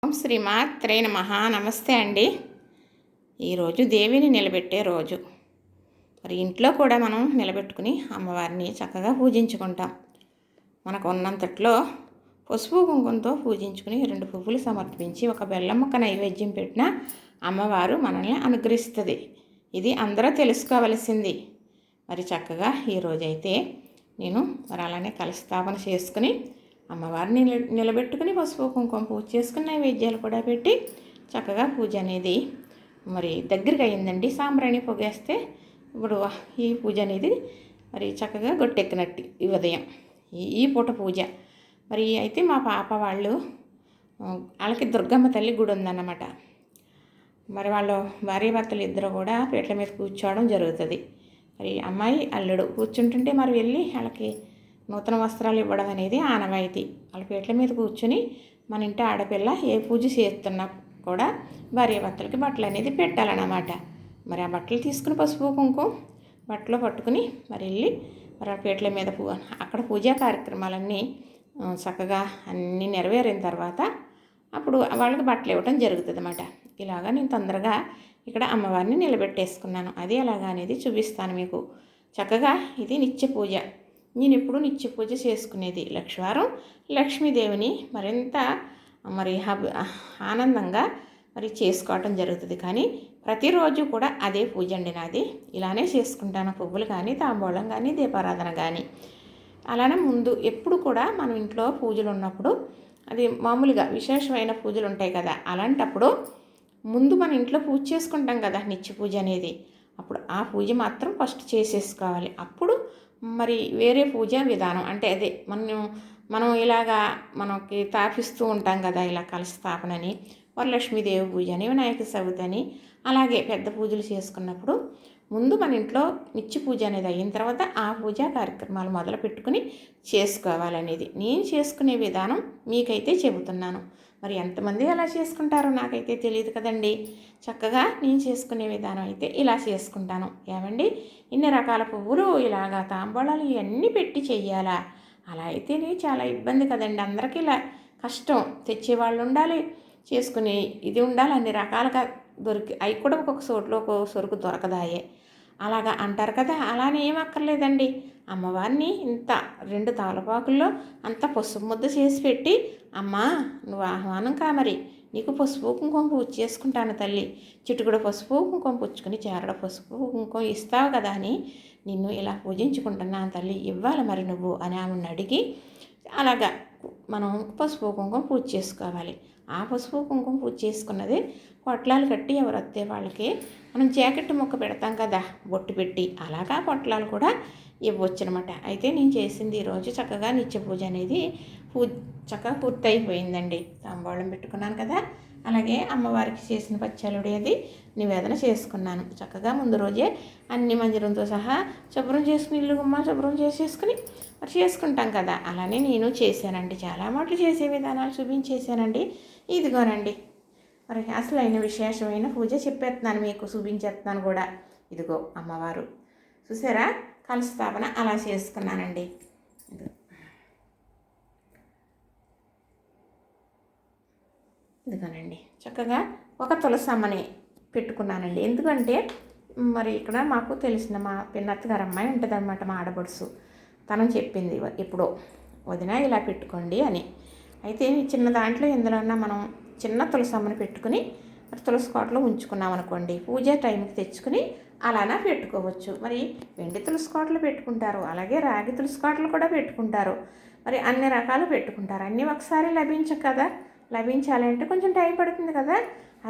ఓం శ్రీమాత్రే నమః. నమస్తే అండి. ఈరోజు దేవిని నిలబెట్టే రోజు. మరి ఇంట్లో కూడా మనం నిలబెట్టుకుని అమ్మవారిని చక్కగా పూజించుకుంటాం. మనకు ఉన్నంతట్లో పసుపు కుంకుమతో పూజించుకుని 2 పువ్వులు సమర్పించి ఒక బెల్లం ముక్క నైవేద్యం పెట్టిన అమ్మవారు మనల్ని అనుగ్రహిస్తుంది. ఇది అందరూ తెలుసుకోవలసింది. మరి చక్కగా ఈరోజైతే నేను మరి అలానే కలశస్థాపన చేసుకుని అమ్మవారిని నిలబెట్టుకుని పసుపు కుంకుమ పూజ చేసుకుని నైవేద్యాలు కూడా పెట్టి చక్కగా పూజ అనేది మరి దగ్గరికి అయ్యిందండి. సాంబ్రాణి పొగేస్తే ఇప్పుడు ఈ పూజ అనేది మరి చక్కగా గొట్టెక్కినట్టు ఈ ఉదయం ఈ పూట పూజ. మరి అయితే మా పాప వాళ్ళకి దుర్గమ్మ తల్లి గుడి ఉందన్నమాట. మరి వాళ్ళు భార్యాభర్తలు ఇద్దరు కూడా పీటల మీద కూర్చోవడం జరుగుతుంది. మరి అమ్మాయి అల్లుడు కూర్చుంటుంటే మరి వెళ్ళి వాళ్ళకి నూతన వస్త్రాలు ఇవ్వడం అనేది ఆనవాయితీ. వాళ్ళ పీటల మీద కూర్చుని మన ఇంటి ఆడపిల్ల ఏ పూజ చేస్తున్నా కూడా భార్యాభర్తలకి బట్టలు అనేది పెట్టాలన్నమాట. మరి ఆ బట్టలు తీసుకుని పసుపు కుంకుమ బట్టలు పట్టుకుని మరి వెళ్ళి మరి ఆ పీటల మీద అక్కడ పూజా కార్యక్రమాలన్నీ చక్కగా అన్నీ నెరవేరిన తర్వాత అప్పుడు వాళ్ళకి బట్టలు ఇవ్వడం జరుగుతుంది అన్నమాట. ఇలాగా నేను తొందరగా ఇక్కడ అమ్మవారిని నిలబెట్టేసుకున్నాను. అది ఎలాగా అనేది చూపిస్తాను మీకు. చక్కగా ఇది నిత్య పూజ. నేను ఎప్పుడు నిత్య పూజ చేసుకునేది లక్షవారం లక్ష్మీదేవిని మరింత మరి ఆనందంగా మరి చేసుకోవటం జరుగుతుంది. కానీ ప్రతిరోజు కూడా అదే పూజ అండి నాది. ఇలానే చేసుకుంటాను. పువ్వులు కానీ తాంబూలం కానీ దీపారాధన కానీ. అలానే ముందు ఎప్పుడు కూడా మనం ఇంట్లో పూజలు ఉన్నప్పుడు అది మామూలుగా విశేషమైన పూజలు ఉంటాయి కదా, అలాంటప్పుడు ముందు మన ఇంట్లో పూజ చేసుకుంటాం కదా నిత్య పూజ అనేది. అప్పుడు ఆ పూజ మాత్రం ఫస్ట్ చేసేసుకోవాలి. అప్పుడు మరి వేరే పూజా విధానం అంటే అదే మనం ఇలాగా మనకి తాపిస్తూ ఉంటాం కదా, ఇలా కలశ స్థాపనని, వరలక్ష్మీదేవి పూజ అని, వినాయక చవితి అని, అలాగే పెద్ద పూజలు చేసుకున్నప్పుడు ముందు మన ఇంట్లో నిత్య పూజ అనేది అయిన తర్వాత ఆ పూజా కార్యక్రమాలు మొదలు పెట్టుకుని చేసుకోవాలనేది నేను చేసుకునే విధానం మీకైతే చెబుతున్నాను. మరి ఎంతమంది అలా చేసుకుంటారో నాకైతే తెలియదు కదండి. చక్కగా నేను చేసుకునే విధానం అయితే ఇలా చేసుకుంటాను. ఏమండి, ఇన్ని రకాల పువ్వులు ఇలాగా తాంబూలాలు ఇవన్నీ పెట్టి చెయ్యాలా? అలా అయితేనే చాలా ఇబ్బంది కదండి. అందరికీ ఇలా కష్టం. తెచ్చేవాళ్ళు ఉండాలి, చేసుకుని ఇది ఉండాలి, అన్ని రకాలుగా అవి కూడా ఒక్కొక్క చోట్లో ఒక్కొక్క సరుకు దొరకదాయే అలాగా అంటారు కదా. అలానే ఏం అక్కర్లేదండి. అమ్మవారిని ఇంత 2 తాళపాకుల్లో అంత పసుపు ముద్ద చేసి పెట్టి, అమ్మా నువ్వు ఆహ్వానం కామరి, నీకు పసుపు కుంకుమ పూజ చేసుకుంటాను తల్లి, చిటుకుడు పసుపు కుంకుమ పుచ్చుకుని చేరడ పసుపు కుంకుమ ఇస్తావు కదా అని నిన్ను ఇలా పూజించుకుంటున్నాను తల్లి, ఇవ్వాలి మరి నువ్వు అని ఆమెను అడిగి అలాగా మనం పసుపు కుంకుమ పూజ చేసుకోవాలి. ఆ పసుపు కుంకుమ పూజ చేసుకున్నది పొట్లాలు కట్టి ఎవరు వస్తే వాళ్ళకి మనం జాకెట్ ముక్క పెడతాం కదా బొట్టు పెట్టి, అలాగా పొట్లాలు కూడా ఇవ్వచ్చు అనమాట. అయితే నేను చేసింది ఈరోజు చక్కగా నిత్య పూజ అనేది చక్కగా పూర్తి అయిపోయిందండి. తాంబూలం పెట్టుకున్నాను కదా, అలాగే అమ్మవారికి చేసిన పచ్చలుడి అది నివేదన చేసుకున్నాను. చక్కగా ముందు రోజే అన్ని మందిరంతో సహా శుభ్రం చేసుకుని ఇల్లు గుమ్మ శుభ్రం చేసేసుకుని మరి చేసుకుంటాం కదా, అలానే నేను చేశానండి. చాలా మాటలు చేసే విధానాలు చూపించేశానండి. ఇదిగోనండి మరి అసలైన విశేషమైన పూజ చెప్పేస్తున్నాను మీకు, చూపించేస్తున్నాను కూడా. ఇదిగో అమ్మవారు చూసారా, కలశ స్థాపన అలా చేసుకున్నానండి. ఇదిగోనండి చక్కగా ఒక తులసమ్మని పెట్టుకున్నానండి. ఎందుకంటే మరి ఇక్కడ మాకు తెలిసిన మా పిన్నత్త గారు అమ్మాయి ఉంటుంది అనమాట, మా ఆడబడుసు. తను చెప్పింది ఎప్పుడో, వదిన ఇలా పెట్టుకోండి అని. అయితే చిన్న దాంట్లో ఎందులోన్నా మనం చిన్న తులసమ్మని పెట్టుకుని తులసి కోటలో ఉంచుకున్నాం అనుకోండి, పూజ టైంకి తెచ్చుకుని అలానా పెట్టుకోవచ్చు. మరి వెండి తులసి కోటలు పెట్టుకుంటారు, అలాగే రాగి తులసి కోటలు కూడా పెట్టుకుంటారు. మరి అన్ని రకాలు పెట్టుకుంటారు. అన్నీ ఒకసారి లభించవు కదా, లభించాలంటే కొంచెం టైం పడుతుంది కదా.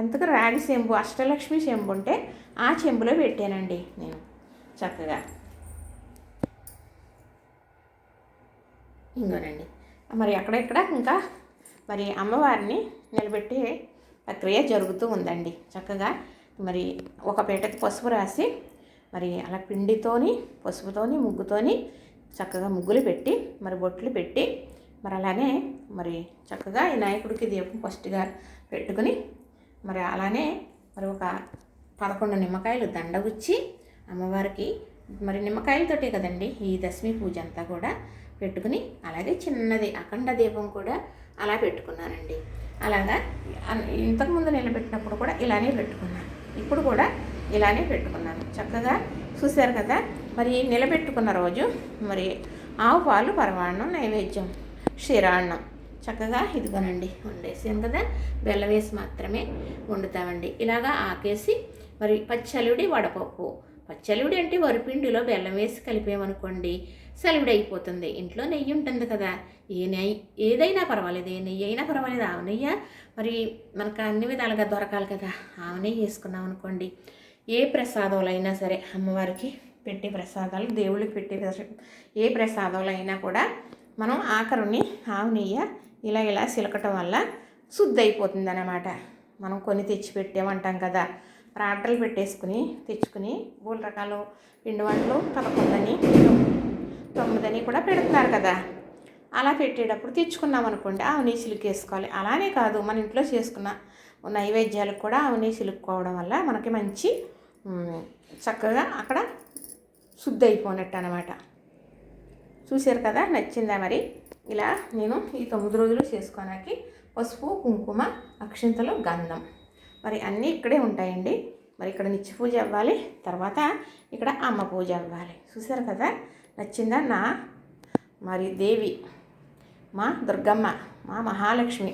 అందుకు రాగి చెంబు, అష్టలక్ష్మి చెంబు ఉంటే ఆ చెంబులో పెట్టానండి నేను చక్కగా. ఇంకోనండి మరి అక్కడెక్కడ ఇంకా మరి అమ్మవారిని నిలబెట్టే ప్రక్రియ జరుగుతూ ఉందండి. చక్కగా మరి ఒక పీటకి పసుపు రాసి మరి అలా పిండితోని పసుపుతోని ముగ్గుతోని చక్కగా ముగ్గులు పెట్టి మరి బొట్లు పెట్టి మరి అలానే మరి చక్కగా వినాయకుడికి దీపం ఫస్ట్గా పెట్టుకుని మరి అలానే మరి ఒక 11 నిమ్మకాయలు దండగుచ్చి అమ్మవారికి మరి నిమ్మకాయలతోటే కదండి ఈ దశమి పూజ అంతా కూడా పెట్టుకుని, అలాగే చిన్నది అఖండ దీపం కూడా అలా పెట్టుకున్నానండి. అలాగా ఇంతకుముందు నిలబెట్టినప్పుడు కూడా ఇలానే పెట్టుకున్నాను, ఇప్పుడు కూడా ఇలానే పెట్టుకున్నాను. చక్కగా చూశారు కదా. మరి నిలబెట్టుకున్న రోజు మరి ఆవు పాలు పరమాన్నం నైవేద్యం క్షీరాన్నం చక్కగా ఇదిగోనండి వండేసాం కదా. బెల్లం వేసి మాత్రమే వండుతామండి. ఇలాగా ఆకేసి మరి పచ్చలివిడి వడపప్పు. పచ్చలివిడి అంటే వరిపిండిలో బెల్లం వేసి కలిపేమనుకోండి సలివిడి అయిపోతుంది. ఇంట్లో నెయ్యి ఉంటుంది కదా, ఏ నెయ్యి ఏదైనా పర్వాలేదు, ఏ నెయ్యి అయినా పర్వాలేదు. ఆవు నెయ్యి మరి మనకు అన్ని విధాలుగా దొరకాలి కదా. ఆవు నెయ్యి వేసుకున్నాం అనుకోండి, ఏ ప్రసాదాలు అయినా సరే అమ్మవారికి పెట్టే ప్రసాదాలు, దేవుళ్ళకి పెట్టే ఏ ప్రసాదాలు అయినా కూడా మనం ఆఖరుని ఆవు నెయ్యి ఇలా సిలకటం వల్ల శుద్ధి అయిపోతుంది అన్నమాట. మనం కొని తెచ్చి పెట్టామంటాం కదా, రాటలు పెట్టేసుకుని తెచ్చుకుని 3 రకాలు పిండి వంటలు 11 9 కూడా పెడుతున్నారు కదా. అలా పెట్టేటప్పుడు తెచ్చుకున్నాం అనుకోండి ఆవు నెయ్యి చిలుకేసుకోవాలి. అలానే కాదు, మన ఇంట్లో చేసుకున్న నైవేద్యాలకు కూడా ఆవు నెయ్యి చిలుక్కోవడం వల్ల మనకి మంచి చక్కగా అక్కడ శుద్ధి అయిపోయినట్టు అనమాట. చూశారు కదా, నచ్చిందా మరి? ఇలా నేను ఈ 9 రోజులు చేసుకోవడానికి పసుపు, కుంకుమ, అక్షింతలు, గంధం మరి అన్నీ ఇక్కడే ఉంటాయండి. మరి ఇక్కడ నిత్య పూజ అవ్వాలి, తర్వాత ఇక్కడ అమ్మ పూజ అవ్వాలి. చూశారు కదా, నచ్చిందా? నా మరి దేవి మా దుర్గమ్మ, మా మహాలక్ష్మి,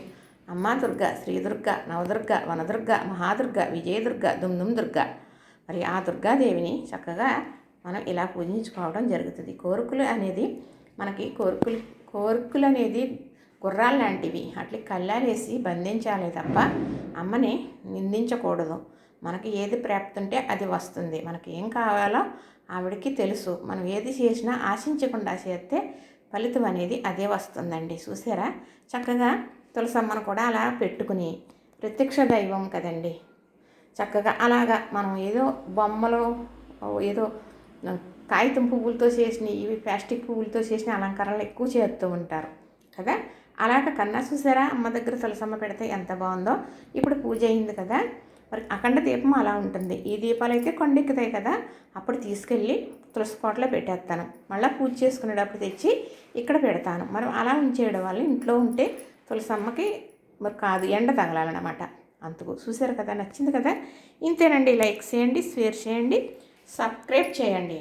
అమ్మ దుర్గ, శ్రీ దుర్గ, నవదుర్గ, వనదుర్గ, మహాదుర్గ, విజయదుర్గ, దుమ్దుమ్ దుర్గ. మరి ఆ దుర్గాదేవిని చక్కగా మనం ఇలా పూజించుకోవడం జరుగుతుంది. కోరికలు అనేది మనకి కోరికలు అనేది గుర్రాలు లాంటివి, అట్లా కళ్ళాలేసి బంధించాలి తప్ప అమ్మని నిందించకూడదు. మనకి ఏది ప్రాప్తి ఉంటే అది వస్తుంది. మనకి ఏం కావాలో ఆవిడకి తెలుసు. మనం ఏది చేసినా ఆశించకుండా చేస్తే ఫలితం అనేది అదే వస్తుందండి. చూసారా, చక్కగా తులసమ్మను కూడా అలా పెట్టుకుని ప్రత్యక్ష దైవం కదండి. చక్కగా అలాగా మనం ఏదో బొమ్మలు, ఏదో కాగితం పువ్వులతో చేసిన, ఇవి ప్లాస్టిక్ పువ్వులతో చేసిన అలంకరణలు ఎక్కువ చేస్తూ ఉంటారు కదా. అలాగ కన్నా చూసారా, అమ్మ దగ్గర తులసమ్మ పెడితే ఎంత బాగుందో. ఇప్పుడు పూజ అయింది కదా, మరి అఖండ దీపం అలా ఉంటుంది. ఈ దీపాలు అయితే కొండెక్కుతాయి కదా, అప్పుడు తీసుకెళ్ళి తులసి కోటలో పెట్టేస్తాను. మళ్ళీ పూజ చేసుకునేటప్పుడు తెచ్చి ఇక్కడ పెడతాను. మనం అలా ఉంచేయడం వల్ల ఇంట్లో ఉంటే తులసమ్మకి మరి కాదు, ఎండ తగలాలన్నమాట. అందుకు చూసారు కదా, నచ్చింది కదా. ఇంతేనండి. లైక్ చేయండి, షేర్ చేయండి, సబ్స్క్రైబ్ చేయండి.